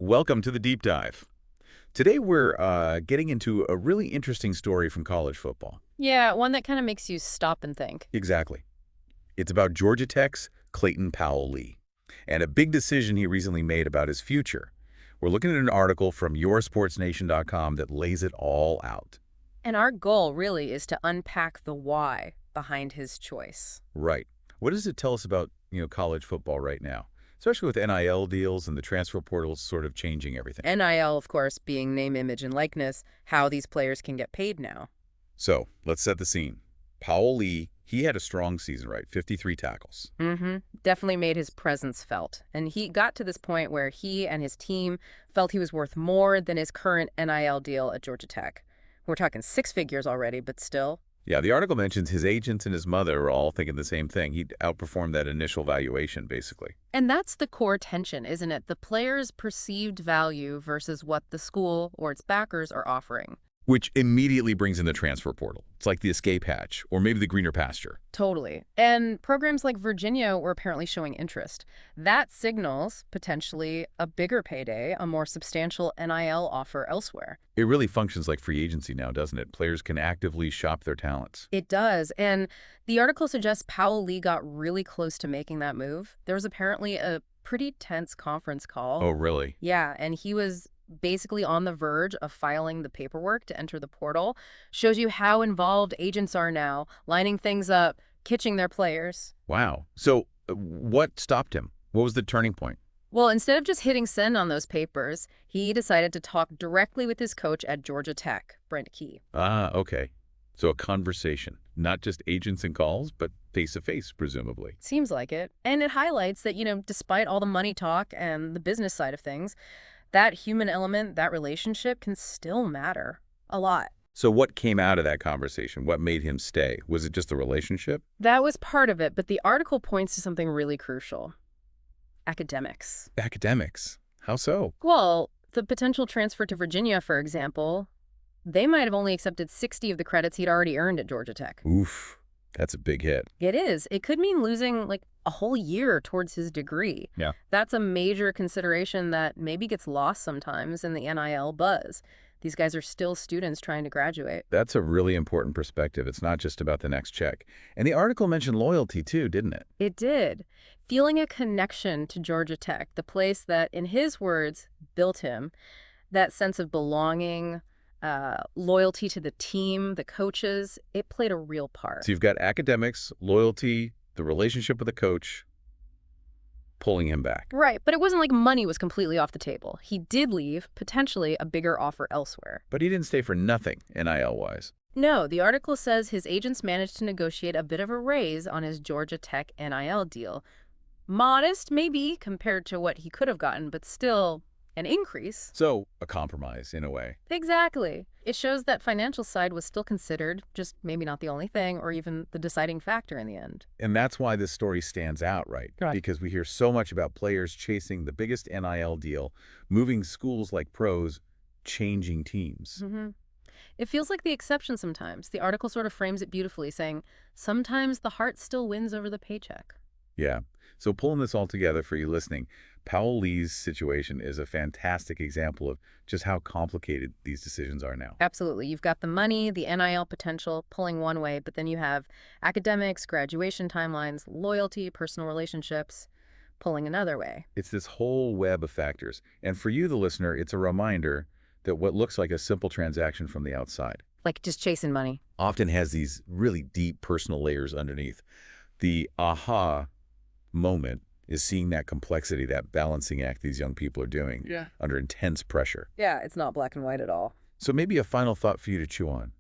Welcome to the Deep Dive. Today we're getting into a really interesting story from college football. Yeah, one that kind of makes you stop and think. Exactly. It's about Georgia Tech's Clayton Powell-Lee and a big decision he recently made about his future. We're looking at an article from YourSportsNation.com that lays it all out. And our goal really is to unpack the why behind his choice. Right. What does it tell us about, college football right now? Especially with NIL deals and the transfer portals sort of changing everything. NIL, of course, being name, image, and likeness, how these players can get paid now. So, let's set the scene. Powell-Lee, he had a strong season, right? 53 tackles. Definitely made his presence felt. And he got to this point where he and his team felt he was worth more than his current NIL deal at Georgia Tech. We're talking six figures already, but still. Yeah, the article mentions his agents and his mother are all thinking the same thing. He'd outperformed that initial valuation, basically. And that's the core tension, isn't it? The player's perceived value versus what the school or its backers are offering. Which immediately brings in the transfer portal. It's like the escape hatch, or maybe the greener pasture. Totally. And programs like Virginia were apparently showing interest. That signals potentially a bigger payday, a more substantial NIL offer elsewhere. It really functions like free agency now, doesn't it? Players can actively shop their talents. It does. And the article suggests Powell-Lee got really close to making that move. There was apparently a pretty tense conference call. Oh, really? Yeah, and he was basically on the verge of filing the paperwork to enter the portal. Shows you how involved agents are now, lining things up, kitching their players. Wow. So what stopped him? What was the turning point? Well, instead of just hitting send on those papers, he decided to talk directly with his coach at Georgia Tech, Brent Key. Ah, okay. So a conversation, not just agents and calls, but face-to-face, presumably. Seems like it. And it highlights that, despite all the money talk and the business side of things, that human element, that relationship can still matter a lot. So what came out of that conversation? What made him stay? Was it just the relationship? That was part of it, but the article points to something really crucial. Academics. Academics? How so? Well, the potential transfer to Virginia, for example, they might have only accepted 60 of the credits he'd already earned at Georgia Tech. Oof, that's a big hit. It is. It could mean losing a whole year towards his degree. Yeah. That's a major consideration that maybe gets lost sometimes in the NIL buzz. These guys are still students trying to graduate. That's a really important perspective. It's not just about the next check. And the article mentioned loyalty too, didn't it? It did. Feeling a connection to Georgia Tech, the place that, in his words, built him, that sense of belonging, loyalty to the team, the coaches, it played a real part. So you've got academics, loyalty, the relationship with the coach, pulling him back. Right, but it wasn't like money was completely off the table. He did leave, potentially, a bigger offer elsewhere. But he didn't stay for nothing, NIL-wise. No, the article says his agents managed to negotiate a bit of a raise on his Georgia Tech NIL deal. Modest, maybe, compared to what he could have gotten, but still an increase. So, a compromise, in a way. Exactly. It shows that financial side was still considered, just maybe not the only thing, or even the deciding factor in the end. And that's why this story stands out, right? Because we hear so much about players chasing the biggest NIL deal, moving schools like pros, changing teams. It feels like the exception sometimes. The article sort of frames it beautifully, saying, sometimes the heart still wins over the paycheck. Yeah. So pulling this all together for you listening, Powell-Lee's situation is a fantastic example of just how complicated these decisions are now. Absolutely. You've got the money, the NIL potential pulling one way, but then you have academics, graduation timelines, loyalty, personal relationships pulling another way. It's this whole web of factors. And for you, the listener, it's a reminder that what looks like a simple transaction from the outside, like just chasing money, often has these really deep personal layers underneath. The aha moment is seeing that complexity, that balancing act these young people are doing under intense pressure. Yeah, it's not black and white at all. So maybe a final thought for you to chew on.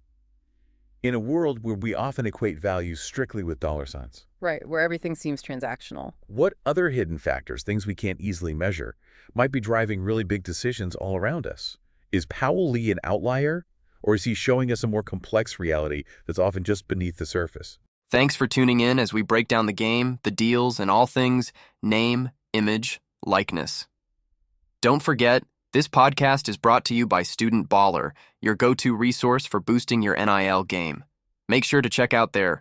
In a world where we often equate value strictly with dollar signs. Right, where everything seems transactional. What other hidden factors, things we can't easily measure, might be driving really big decisions all around us? Is Powell-Lee an outlier, or is he showing us a more complex reality that's often just beneath the surface? Thanks for tuning in as we break down the game, the deals, and all things name, image, likeness. Don't forget, this podcast is brought to you by Student Baller, your go-to resource for boosting your NIL game. Make sure to check out their